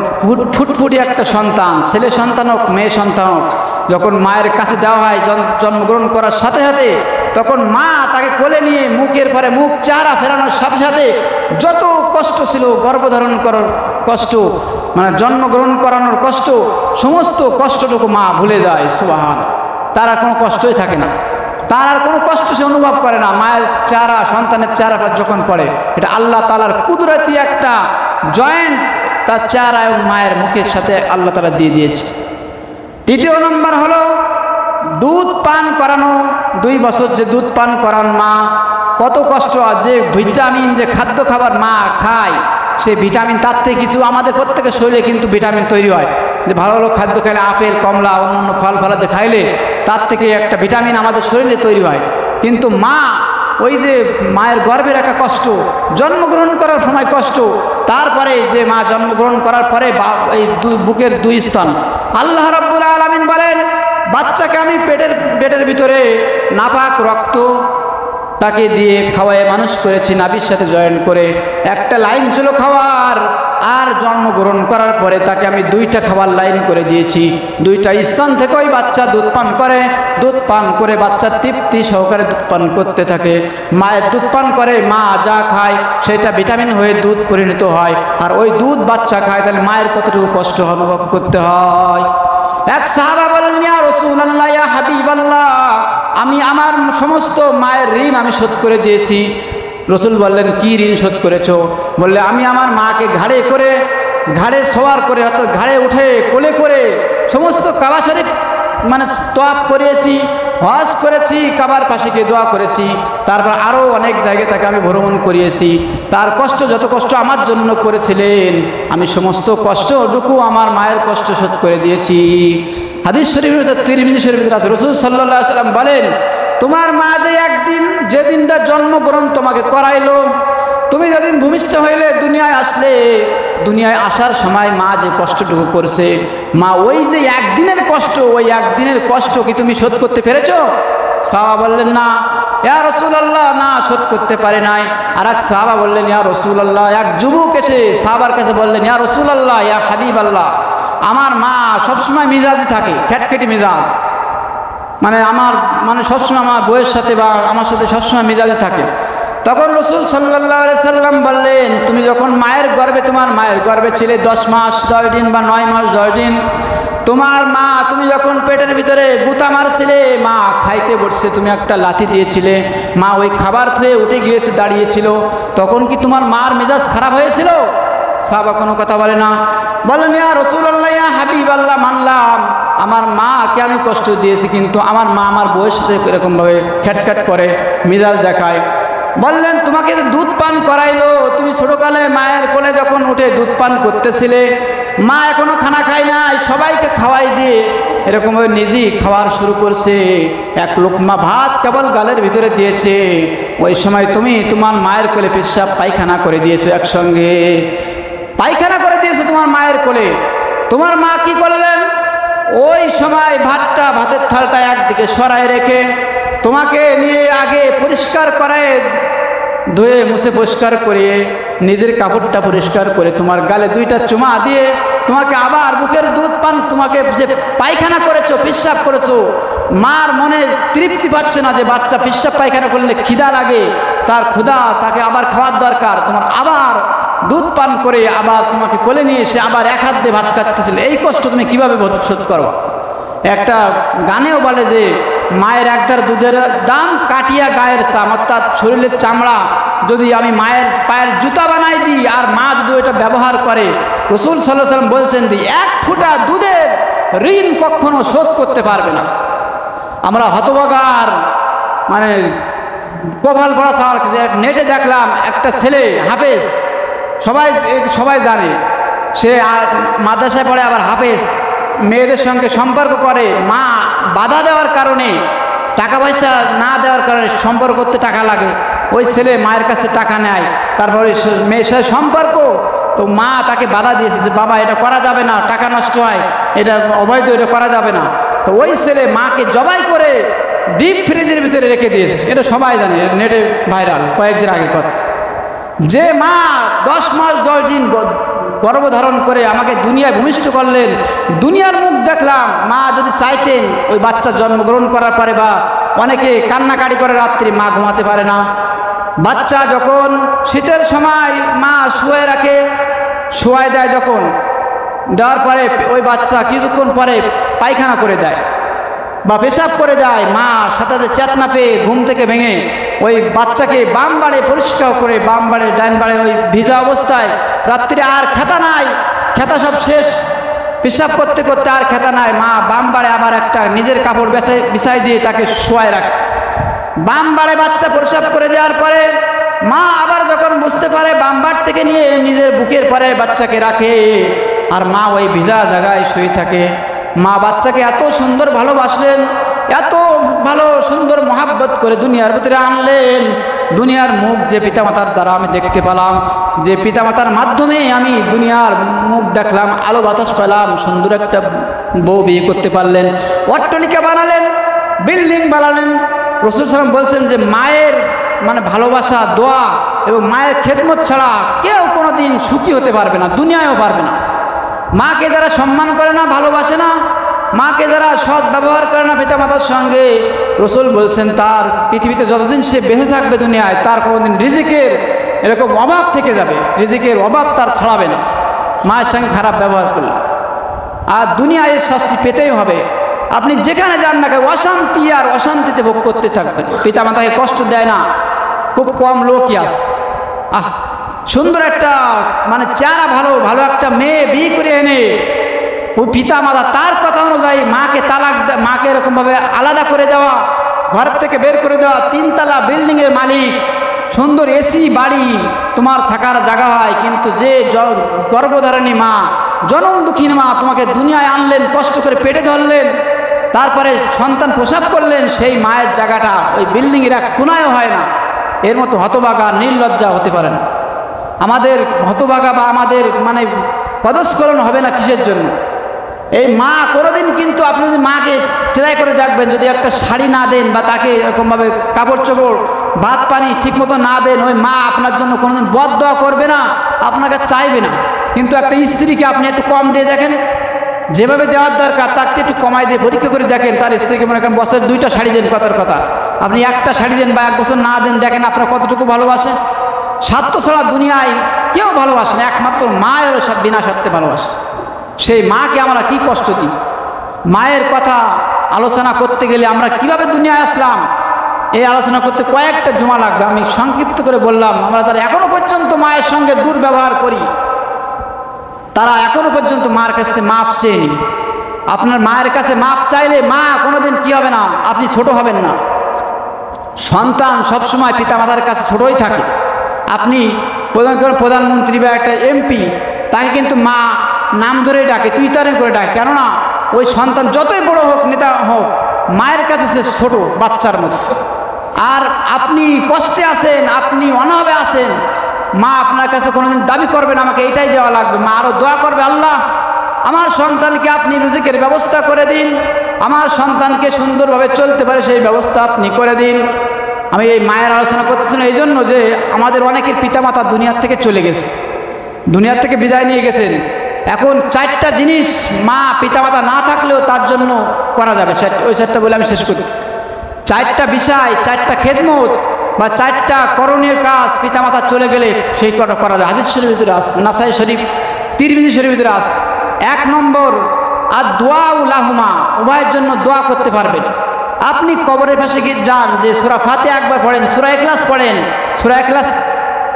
ফুটফুটি একটা সন্তান, ছেলে সন্তান হোক মেয়ে সন্তান হোক, যখন মায়ের কাছে দেওয়া হয় জন্মগ্রহণ করার সাথে সাথে, তখন মা তাকে কোলে নিয়ে মুখের পরে মুখ চেহারা ফেরানোর সাথে সাথে যত কষ্ট ছিল, গর্ভধারণ করার কষ্ট, মানে জন্মগ্রহণ করানোর কষ্ট, সমস্ত কষ্টটুকু মা ভুলে যায়। সুবহান, তার আর কোনো কষ্টই থাকে না, তার আর কোনো কষ্ট সে অনুভব করে না। মায়ের চেহারা, সন্তানের চেহারা যখন পড়ে, এটা আল্লাহ তাআলার কুদরতি একটা জয়েন্ট তার চেহারা এবং মায়ের মুখের সাথে আল্লাহ তাআলা দিয়ে দিয়েছে। তৃতীয় নম্বর হলো দুধ পান করানো। 2 বছর যে দুধ পান করান মা, কত কষ্ট। যে ভিটামিন, যে খাদ্য খাবার মা খায়, সেই ভিটামিন তার থেকে কিছু আমাদের প্রত্যেকের শরীরে কিন্তু ভিটামিন তৈরি হয়। যে ভালো ভালো খাদ্য খাইলে, আপেল, কমলা, অন্যান্য ফল ফলাতে খাইলে তার থেকে একটা ভিটামিন আমাদের শরীরে তৈরি হয়। কিন্তু মা, ওই যে মায়ের গর্ভের একটা কষ্ট, জন্মগ্রহণ করার সময় কষ্ট, তারপরে যে মা জন্মগ্রহণ করার পরে এই বুকের 2 স্তন, আল্লাহ রাব্বুল আলামিন বলেন বাচ্চাকে আমি পেটের ভিতরে নাপাক রক্ত তাকে দিয়ে খাওয়ায় মানুষ করেছি, নাভির সাথে জয়েন করে। একটা লাইন ছিল খাওয়ার, আর জন্মগ্রহণ করার পরে তাকে আমি 2টা খাবার লাইন করে দিয়েছি। 2টা স্তন থেকে ওই বাচ্চা দুধ পান করে, দুধ পান করে বাচ্চা তৃপ্তি সহকারে দুধ পান করতে থাকে। মায়ের দুধ পান করে, মা যা খায় সেটা ভিটামিন হয়ে দুধ পরিণত হয়, আর ওই দুধ বাচ্চা খায়, তাহলে মায়ের কতটুকু কষ্ট অনুভব করতে হয়। এক সাহাবা বলেন, ইয়া রাসূলুল্লাহ, ইয়া হাবিবাল্লাহ, আমি আমার সমস্ত মায়ের ঋণ আমি শোধ করে দিয়েছি। রসুল বললেন, কি ঋণ শোধ করেছো? বললে, আমি আমার মাকে ঘাড়ে সওয়ার করে, অর্থাৎ ঘাড়ে উঠে কোলে করে সমস্ত কাবা শরীফ মানে তওয়াফ করিয়েছি, হজ করেছি, কাবার পাশে গিয়ে দোয়া করেছি, তারপর আরও অনেক জায়গায় তাকে আমি ভ্রমণ করিয়েছি। তার কষ্ট, যত কষ্ট আমার জন্য করেছিলেন, আমি সমস্ত কষ্টটুকু আমার মায়ের কষ্ট শোধ করে দিয়েছি। হাদিস শরীফের ভিতরে, তিরমিজি শরীফের আছে, রাসূল সাল্লাল্লাহু আলাইহি ওয়াসাল্লাম বলেন, তোমার মা যে একদিন, যে দিনটা জন্মগ্রহণ তোমাকে করাইলো, তুমি যেদিন ভূমিষ্ঠ হইলে, দুনিয়ায় আসলে, দুনিয়ায় আসার সময় মা যে কষ্টটুকু করছে, মা ওই যে একদিনের কষ্ট, ওই একদিনের কষ্ট কি তুমি শোধ করতে পেরেছো? সাহাবা বললেন, না। ইয়া রাসূলুল্লাহ, না, শোধ করতে পারে নাই। আর এক সাহাবা বললেন, ইয়া রাসূলুল্লাহ, এক যুবক এসে সাহাবার কাছে বললেন, ইয়া রাসূলুল্লাহ, ইয়া হাবিবাল্লাহ, আমার মা সবসময় মিজাজি থাকে, খ্যাটখেটি মিজাজ, মানে সবসময় আমার বউয়ের সাথে বা আমার সাথে সবসময় মিজাজে থাকে। তখন রাসূল সাল্লাল্লাহু আলাইহি সাল্লাম বললেন, তুমি যখন মায়ের গর্ভে, তোমার মায়ের গর্ভে ছিলে 10 মাস 10 দিন বা 9 মাস 10 দিন, তোমার মা, তুমি যখন পেটের ভিতরে গুতা মারছিলে, মা খাইতে বসছে, তুমি একটা লাথি দিয়েছিলে, মা ওই খাবার থুয়ে উঠে গিয়েছে, দাঁড়িয়েছিল, তখন কি তোমার মার মেজাজ খারাপ হয়েছিল? সাহাবা কোনো কথা বলে না। বলেন, ইয়া রাসূলুল্লাহ, ইয়া হাবিবাল্লাহ, মানলাম আমার মাকে আমি কষ্ট দিয়েছি, কিন্তু আমার মা আমার বউয়ের সাথে এরকমভাবে খ্যাটখ্যাট করে, মেজাজ দেখায়। বললেন, তোমাকে দুধ পান করাইলো, তুমি ছোটকালে মায়ের কোলে যখন উঠে দুধ পান করতেছিলে, মা এখনো খানা খায় নাই, সবাইকে খাওয়াই দিয়ে এরকমভাবে নিজেই খাওয়ার শুরু করছে, এক লোকমা ভাত কেবল গালের ভিতরে দিয়েছে, ওই সময় তুমি তোমার মায়ের কোলে পেশাব পায়খানা করে দিয়েছো, একসঙ্গে পায়খানা করে দিয়েছো তোমার মায়ের কোলে। তোমার মা কি করলেন? ওই সময় ভাতের থালটা একদিকে সরায় রেখে তোমাকে নিয়ে আগে পরিষ্কার করায়, ধুয়ে মুছে পরিষ্কার করে, নিজের কাপড়টা পরিষ্কার করে, তোমার গালে 2টা চুমা দিয়ে তোমাকে আবার বুকের দুধ পান, তোমাকে যে পায়খানা করেছো, পেশাব করেছো, মার মনে তৃপ্তি পাচ্ছে না যে বাচ্চা পেশাব পায়খানা করলে খিদা লাগে, তার ক্ষুধা, তাকে আবার খাওয়ার দরকার, তোমার আবার দুধ পান করে আবার তোমাকে কোলে নিয়ে এসে আবার এক হাত দিয়ে ভাত কাটতেছিল। এই কষ্ট তুমি কিভাবে শোধ করো? একটা গানেও বলে যে, মায়ের একদার দুধের দাম কাটিয়া গায়ের চাম, অর্থাৎ শরীরের চামড়া যদি আমি মায়ের পায়ের জুতা বানাই দিই, আর মা যদি এটা ব্যবহার করে, রাসূল সাল্লাল্লাহু আলাইহি ওয়াসাল্লাম বলছেন যে 1 ফোঁটা দুধের ঋণ কখনো শোধ করতে পারবে না। আমরা হতভাগার, মানে কপাল পড়া সার, নেটে দেখলাম একটা ছেলে হাফেজ, সবাই জানে, সে মাদ্রাসায় পড়ে, আবার হাফেজ, মেয়েদের সঙ্গে সম্পর্ক করে, মা বাধা দেওয়ার কারণে, টাকা পয়সা না দেওয়ার কারণে, সম্পর্ক করতে টাকা লাগে, ওই ছেলে মায়ের কাছে টাকা নেয়, তারপরে মেয়ের সাথে সম্পর্ক, তো মা তাকে বাধা দিয়েছে যে, বাবা এটা করা যাবে না, টাকা নষ্ট হয়, এটা অবৈধ, এটা করা যাবে না। তো ওই ছেলে মাকে জবাই করে ডিপ ফ্রিজের ভিতরে রেখে দিয়েছে, এটা সবাই জানে, নেটে ভাইরাল কয়েকদিন আগে কথা। যে মা 10 মাস 10 দিন গর্ভধারণ করে আমাকে দুনিয়ায় ভূমিষ্ঠ করলেন, দুনিয়ার মুখ দেখলাম, মা যদি চাইতেন ওই বাচ্চা জন্মগ্রহণ করার পরে বা অনেকে কান্নাকাটি করে রাত্রি, মা ঘুমাতে পারে না। বাচ্চা যখন শীতের সময় মা শুয়ে রাখে, শুয়ায় দেয়, যখন দেওয়ার পরে ওই বাচ্চা কিছুক্ষণ পরে পায়খানা করে দেয় বা পেশাব করে দেয়, মা সাথে চেতনা পেয়ে ঘুম থেকে ভেঙে ওই বাচ্চাকে বাম বাড়ে পরিষ্কার করে, বাম বাড়ে ডান বাড়ে ওই ভিজা অবস্থায়, রাত্রে আর খেতা নাই, খেতা সব শেষ, পেশাব করতে করতে আর খেতা নাই, মা বাম বাড়ে আবার একটা নিজের কাপড় বিছাই দিয়ে তাকে শোয়ায় রাখে। বাম বাড়ে বাচ্চা প্রসাব করে দেওয়ার পরে মা আবার যখন বুঝতে পারে, বাম বাড় থেকে নিয়ে নিজের বুকের পরে বাচ্চাকে রাখে, আর মা ওই ভিজা জায়গায় শুয়ে থাকে। মা বাচ্চাকে এত সুন্দর ভালোবাসলেন, এত ভালো সুন্দর মহাব্বত করে দুনিয়ার ভিতরে আনলেন। দুনিয়ার মুখ যে পিতামাতার দ্বারা আমি দেখতে পেলাম, যে পিতামাতার মাধ্যমে আমি দুনিয়ার মুখ দেখলাম, আলো বাতাস পেলাম, সুন্দর একটা বউ বিয়ে করতে পারলেন, অট্টালিকা বানালেন, বিল্ডিং বানালেন। রাসূল সাল্লাল্লাহু আলাইহি ওয়াসাল্লাম বলছেন যে মায়ের ভালোবাসা, দোয়া এবং মায়ের খেদমত ছাড়া কেউ কোনোদিন সুখী হতে পারবে না, দুনিয়ায়ও পারবে না। মাকে যারা সম্মান করে না, ভালোবাসে না, মাকে যারা সৎ ব্যবহার করে না পিতামাতার সঙ্গে, রাসূল বলছেন তার পৃথিবীতে যতদিন সে বেঁচে থাকবে দুনিয়ায়, তার কোনোদিন রিজিকের এরকম অভাব থেকে যাবে, রিজিকের অভাব তার ছাড়াবে না মায়ের সঙ্গে খারাপ ব্যবহার করলে। আর দুনিয়ায় এর শাস্তি পেতেই হবে। আপনি যেখানে যান না কেন অশান্তি আর অশান্তিতে ভোগ করতে থাকবেন। পিতামাতাকে কষ্ট দেয় না খুব কম লোকই আছে। সুন্দর একটা চেহারা ভালো ভালো একটা মেয়ে বিয়ে করে এনে ওই পিতামাতা তার কথা অনুযায়ী মাকে তালাক, মাকে এরকমভাবে আলাদা করে দেওয়া, ঘর থেকে বের করে দেওয়া, 3 তলা বিল্ডিংয়ের মালিক, সুন্দর এসি বাড়ি তোমার থাকার জায়গা হয়, কিন্তু যে গর্ভধারণী মা, জনম দুঃখিনী মা তোমাকে দুনিয়ায় আনলেন, কষ্ট করে পেটে ধরলেন, তারপরে সন্তান প্রসব করলেন, সেই মায়ের জায়গাটা ওই বিল্ডিংয়ের এক কোনায়ও হয় না। এর মতো হতভাগা নির্লজ্জা হতে পারে না। আমাদের হতভাগা বা আমাদের পদস্খলন হবে না কিসের জন্য? এই মা কোনোদিন, কিন্তু আপনি যদি মাকে ট্রাই করে দেখবেন, যদি একটা শাড়ি না দেন বা তাকে এরকমভাবে কাপড় চোপড় ভাত পানি ঠিক মতো না দেন, ওই মা আপনার জন্য কোনোদিন বদদোয়া করবে না, আপনাকে চাইবে না। কিন্তু একটা স্ত্রীকে আপনি একটু কম দিয়ে দেখেন, যেভাবে দেওয়ার দরকার তার একটু কমাই দিয়ে পরীক্ষা করে দেখেন, তার স্ত্রীকে মনে করেন বছর 2টা শাড়ি দেন, কথার কথা আপনি একটা শাড়ি দেন বা 1 বছর না দেন, দেখেন আপনার কতটুকু ভালোবাসে। স্বার্থ ছাড়া দুনিয়ায় কেউ ভালোবাসে না, একমাত্র মা হলো সব বিনা স্বার্থে ভালোবাসে। সেই মাকে আমরা কি কষ্ট দিই। মায়ের কথা আলোচনা করতে গেলে আমরা কিভাবে দুনিয়ায় আসলাম, এই আলোচনা করতে কয়েকটা জুমা লাগবে। আমি সংক্ষিপ্ত করে বললাম, আমরা যারা এখনো পর্যন্ত মায়ের সঙ্গে দুর্ব্যবহার করি, তারা এখনো পর্যন্ত মার কাছ থেকে মাপ চেয়েনি। আপনার মায়ের কাছে মাপ চাইলে মা কোনোদিন কি হবে না, আপনি ছোট হবেন না। সন্তান সবসময় পিতামাতার কাছে ছোটই থাকে। আপনি প্রধানমন্ত্রী বা একটা এমপি, তাকে কিন্তু মা নাম ধরে ডাকে, তুই তারে করে ডাকে, কেননা ওই সন্তান যতই বড় হোক, নেতা হোক, মায়ের কাছে সে ছোট বাচ্চার মতো। আর আপনি কষ্টে আছেন, আপনি অনাবে আছেন, মা আপনার কাছে কোনোদিন দাবি করবেন আমাকে এটাই দেওয়া লাগবে। মা আরও দোয়া করবে, আল্লাহ আমার সন্তানকে আপনি রিজিকের ব্যবস্থা করে দিন, আমার সন্তানকে সুন্দরভাবে চলতে পারে সেই ব্যবস্থা আপনি করে দিন। আমি এই মায়ের আলোচনা করতেছি না এই জন্য যে আমাদের অনেকের পিতামাতা দুনিয়ার থেকে চলে গেছে, দুনিয়ার থেকে বিদায় নিয়ে গেছেন। এখন 4টা জিনিস মা পিতামাতা না থাকলেও তার জন্য করা যাবে, ওই 4টা বলে আমি শেষ করছি। 4টা বিষয়, 4টা খেদমত বা 4টা করণীয় কাজ পিতামাতা চলে গেলে সেই করা যায়। হাদিস শরীফের ভিতরে আস, নাসাই শরীফ, তিরমিজি শরীফের ভিতরে আস। 1 নম্বর আর দোয়া লাহুমা, উভয়ের জন্য দোয়া করতে পারবেন। আপনি কবরের পাশে গিয়ে যান, যে সূরা ফাতিহা একবার পড়েন, সূরা ইখলাস পড়েন, সূরা ইখলাস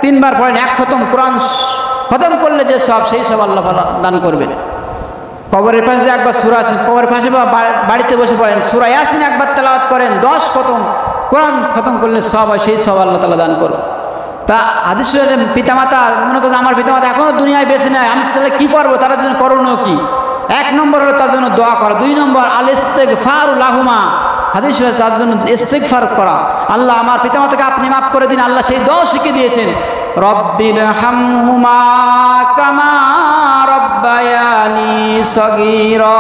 3 বার পড়েন, 1 খতম কোরআন খতম করলে যে সব, সেই সব আল্লাহ দান করবেন। কবরের পাশে একবার সূরা আছে, কবরের পাশে বা বাড়িতে বসে পড়েন, সূরা ইয়াসিন একবার তেলাওয়াত করেন, 10 খতম কোরআন খতম করলে সব হয়, সেই সব আল্লাহ তাআলা দান করবে। তা হাদিস শরীফে পিতামাতা মনে করছে আমার পিতামাতা এখনও দুনিয়ায় বেঁচে নেয়, আমি তাহলে কী করবো, তার জন্য করণীয় কি? 1 নম্বর হলো তার জন্য দোয়া করা। 2 নম্বর আল ইস্তিগফারু লাহুমা, হাদিস শরীফে তার জন্য ইস্তিগফার করা, আল্লাহ আমার পিতামাতাকে আপনি মাফ করে দিন। আল্লাহ সেই দোয়া শিখিয়ে দিয়েছেন, রব্বিরহামহুমা কামা রব্বায়ানি সগীরা,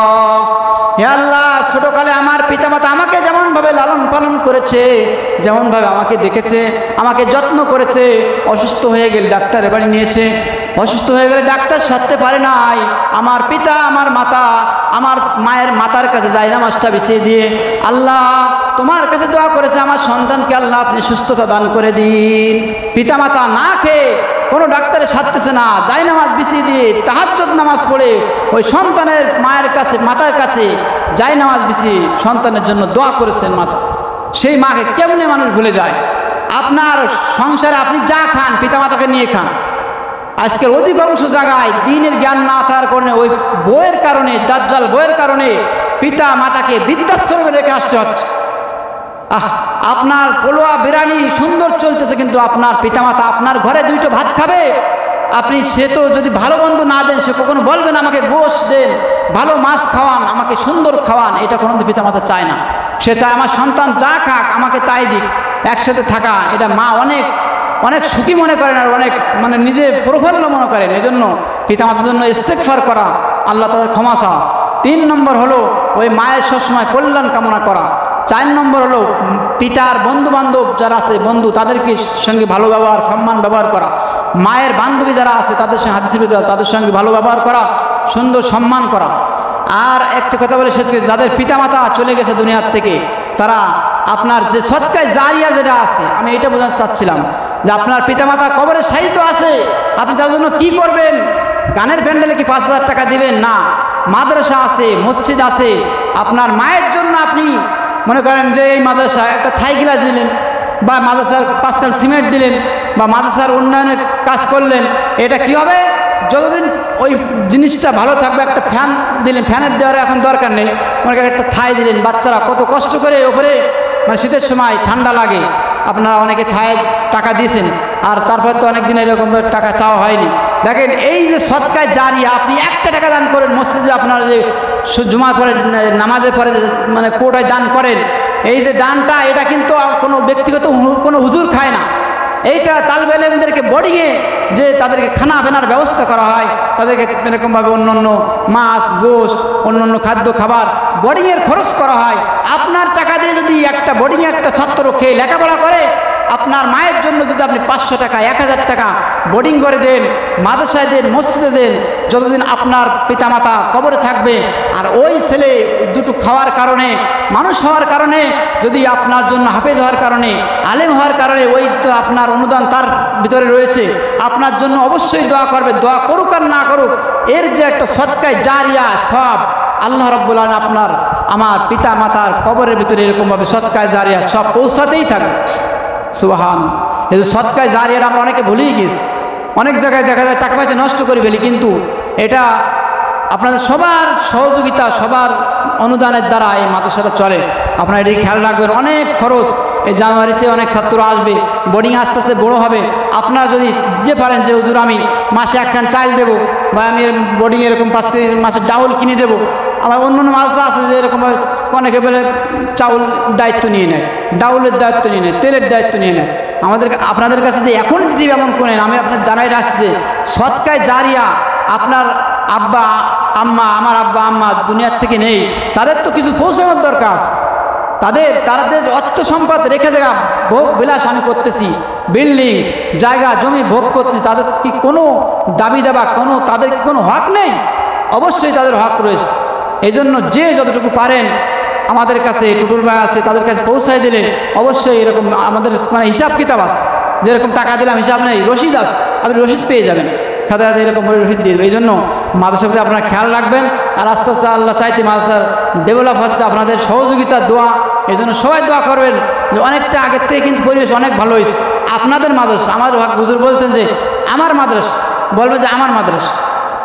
হে আল্লাহ, ছোটকালে আমার পিতামাতা আমাকে যেমনভাবে লালন পালন করেছে, যেমনভাবে আমাকে দেখেছে, আমাকে যত্ন করেছে, অসুস্থ হয়ে গেলে ডাক্তারের বাড়ি নিয়েছে, অসুস্থ হয়ে গেলে ডাক্তার সারতে পারে নাই, আমার পিতা আমার মাতা আমার মায়ের মাতার কাছে জায়নামাজটা বিছিয়ে দিয়ে আল্লাহ তোমার কাছে দোয়া করেছে আমার সন্তানকে আল্লাহ আপনি সুস্থতা দান করে দিন। পিতামাতা না খেয়ে কোনো ডাক্তারে সারতেছে না, জায়নামাজ বিছিয়ে দিয়ে তাহাজ্জুদ নামাজ পড়ে ওই সন্তানের মায়ের কাছে মাতার কাছে জায়নামাজ বিছিয়ে সন্তানের জন্য দোয়া করেছেন মাতা। সেই মাকে কেমনে মানুষ ভুলে যায়? আপনার সংসারে আপনি যা খান পিতামাতাকে নিয়ে খান। আজকের অধিকাংশ জায়গায় দ্বীনের জ্ঞান না থাকার কারণে, ওই বইয়ের কারণে, দাজ্জাল বইয়ের কারণে পিতা মাতাকে বৃদ্ধাশ্রমে রেখে আসতে হচ্ছে। আপনার পোলোয়া বিরিয়ানি সুন্দর চলতেছে, কিন্তু আপনার পিতামাতা আপনার ঘরে দুইটো ভাত খাবে, আপনি সে তো যদি ভালো বন্ধ না দেন, সে কখনো বলবেন আমাকে গোশ দেন, ভালো মাছ খাওয়ান, আমাকে সুন্দর খাওয়ান, এটা কোনো পিতামাতা চায় না। সে চায় আমার সন্তান যা খাক আমাকে তাই দিক, একসাথে থাকা। এটা মা অনেক অনেক সুখী মনে করেন, আর অনেক মানে নিজে প্রফুল্ল মনে করেন। এই জন্য পিতামাতার জন্য ইস্তেগফার করা, আল্লাহ তাদের ক্ষমা চাওয়া। 3 নম্বর হলো ওই মায়ের সবসময় কল্যাণ কামনা করা। 4 নম্বর হলো পিতার বন্ধু বান্ধব যারা আছে, বন্ধু তাদেরকে সঙ্গে ভালো ব্যবহার সম্মান ব্যবহার করা। মায়ের বান্ধবী যারা আছে তাদের সঙ্গে হাদিসে তাদের সঙ্গে ভালো ব্যবহার করা, সুন্দর সম্মান করা। আর একটা কথা বলে শেষ করি, যাদের পিতামাতা চলে গেছে দুনিয়ার থেকে, তারা আপনার যে সদকায়ে জারিয়া যেটা আছে, আমি এটা বোঝাতে চাচ্ছিলাম যে আপনার পিতামাতা কবরে শায়িত আছে, আপনি তার জন্য কি করবেন? গানের প্যান্ডেলে কি 5,000 টাকা দিবেন? না, মাদ্রাসা আছে, মসজিদ আছে। আপনার মায়ের জন্য আপনি মনে করেন যে এই মাদ্রাসা একটা থাই গ্লাস দিলেন, বা মাদ্রাসার 5 কাল সিমেন্ট দিলেন, বা মাদ্রাসার উন্নয়নের কাজ করলেন, এটা কি হবে? যতদিন ওই জিনিসটা ভালো থাকবে, একটা ফ্যান দিলেন, ফ্যানের দেওয়ার এখন দরকার নেই, মনে করেন একটা থাই দিলেন, বাচ্চারা কত কষ্ট করে ওপরে, মানে শীতের সময় ঠান্ডা লাগে, আপনারা অনেকে থাই টাকা দিয়েছেন, আর তারপর তো অনেক দিন এরকম টাকা চাওয়া হয়নি। দেখেন এই যে সদকায়ে জারিয়া, আপনি 1 টাকা দান করেন মসজিদে, আপনার যে জুমার পরে নামাজের পরে মানে কোটায় দান করেন, এই যে দানটা, এটা কিন্তু কোনো ব্যক্তিগত কোনো হুজুর খায় না। এইটা তালবে ইলমদেরকে বোর্ডিংয়ে যে তাদেরকে খানা বেনার ব্যবস্থা করা হয়, তাদেরকে এরকমভাবে অন্য মাছ গোশ অন্য খাদ্য খাবার বোর্ডিংয়ের খরচ করা হয়। আপনার টাকা দিয়ে যদি একটা বোর্ডিংয়ে একটা ছাত্র খেয়ে লেখাপড়া করে, আপনার মায়ের জন্য যদি আপনি 500 টাকা 1000 টাকা বোর্ডিং করে দেন, মাদ্রাসায় দেন, মসজিদে দেন, যতদিন আপনার পিতামাতা কবরে থাকবে, আর ওই ছেলে দুটো খাওয়ার কারণে, মানুষ হওয়ার কারণে, যদি আপনার জন্য হাফেজ হওয়ার কারণে, আলেম হওয়ার কারণে, ওই তো আপনার অনুদান তার ভিতরে রয়েছে, আপনার জন্য অবশ্যই দোয়া করবে। দোয়া করুক আর না করুক, এর যে একটা সদকায়ে জারিয়া সব আল্লাহ রাব্বুল আলামিন আপনার আমার পিতা মাতার কবরের ভিতরে এরকমভাবে সদকায়ে জারিয়া সব পৌঁছাতেই থাকবে। সুবহান। এই যে সদকায়ে জারিয়াটা আমরা অনেকে ভুলেই গেছি। অনেক জায়গায় দেখা যায় টাকা পয়সা নষ্ট করে ফেলি, কিন্তু এটা আপনাদের সবার সহযোগিতা, সবার অনুদানের দ্বারা এই মাদ্রাসাটা চলে। আপনারা এটি খেয়াল রাখবেন। অনেক খরচ, এই জানুয়ারিতে অনেক ছাত্র আসবে, বোর্ডিং আস্তে আস্তে বড়ো হবে। আপনারা যদি যে পারেন যে হুজুর আমি মাসে 1 খান চাল দেবো, বা আমি বোর্ডিংয়ে এরকম 5 কেজি মাসের ডাউল কিনে দেবো। আবার অন্য মাদ্রাসা আছে যে এরকম অনেকে বলে চাউল দায়িত্ব নিয়ে নেয়, ডাউলের দায়িত্ব নিয়ে নেয়, তেলের দায়িত্ব নিয়ে নেয়। আপনাদের কাছে যে এখন দিতে এমন করেন, আমি আপনার জানাই রাখছি যে সদকায়ে জারিয়া আপনার আব্বা আম্মা, আমার আব্বা আম্মা দুনিয়ার থেকে নেই, তাদের তো কিছু পৌঁছানোর দরকার। তাদের অর্থ সম্পদ রেখে জায়গা ভোগ বিলাস আমি করতেছি, বিল্ডিং জায়গা জমি ভোগ করতেছি, তাদের কি কোনো দাবি দেওয়া, তাদের কি কোনো হক নেই? অবশ্যই তাদের হক রয়েছে। এই জন্য যে যতটুকু পারেন আমাদের কাছে টুটুল ভাই আছে, তাদের কাছে পৌঁছায় দিলে অবশ্যই এরকম আমাদের মানে হিসাব কিতাব আছে, যেরকম টাকা দিলাম হিসাব নেই, রসিদ আছে, আপনি রসিদ পেয়ে যাবেন, সাথে সাথে এরকম রসিদ দিয়ে দেবে। এই জন্য মাদ্রাসার প্রতি আপনারা খেয়াল রাখবেন। আর আস্তে আস্তে আল্লাহ চাইতে মাদ্রাসার ডেভেলপ হচ্ছে, আপনাদের সহযোগিতার দোয়া। এই জন্য সবাই দোয়া করবেন যে অনেকটা আগের থেকে কিন্তু পরিবেশ অনেক ভালো হয়েছে। আপনাদের মাদ্রাসা, আমার হুজুর বলতেন যে আমার মাদ্রাসা, বলবে যে আমার মাদ্রাসা,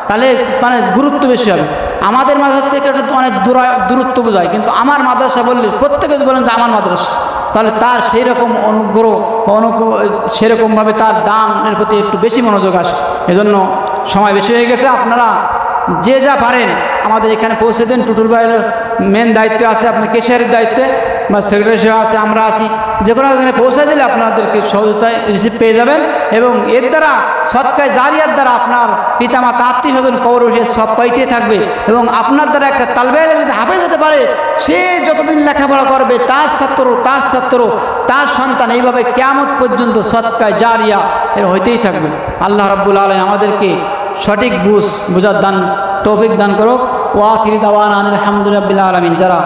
তাহলে মানে গুরুত্ব বেশি হবে। আমাদের মাদ্রাসা থেকে অনেক দূরত্ব বোঝায়, কিন্তু আমার মাদ্রাসা বললে প্রত্যেকে বলেন যে আমার মাদ্রাসা, তাহলে তার সেই রকম অনুগ্রহ সেরকমভাবে তার দামের প্রতি একটু বেশি মনোযোগ আসে। এজন্য সময় বেশি হয়ে গেছে, আপনারা যে যা পারেন আমাদের এখানে পৌঁছে দেন। টুটুল ভাইয়ের মেন দায়িত্ব আছে, আপনার কেশিয়ারের দায়িত্বে বা সেক্রেটারি সাহেব আছে, আমরা আছি, যে কোনো এখানে পৌঁছে দিলে আপনাদেরকে সহজতায় রিসিভ পেয়ে যাবেন। এবং এর দ্বারা সৎকায় জারিয়ার দ্বারা আপনার পিতামাতা আত্মীয় স্বজন কবর বসে সব পাইতে থাকবে। এবং আপনার দ্বারা একটা তালবে ইলম যদি হাফেজ হতে পারে, সে যতদিন লেখাপড়া করবে তার ছাত্র তার সন্তান, এইভাবে কিয়ামত পর্যন্ত সৎকায় জারিয়া এর হইতেই থাকবে। আল্লাহ রাব্বুল আলামিন আমাদেরকে সঠিক বুঝার দান তৌফিক দান করুক। ওয়া আখিরি দাওয়ানা আলহামদুলিল্লাহি রাব্বিল আলামিন। যারা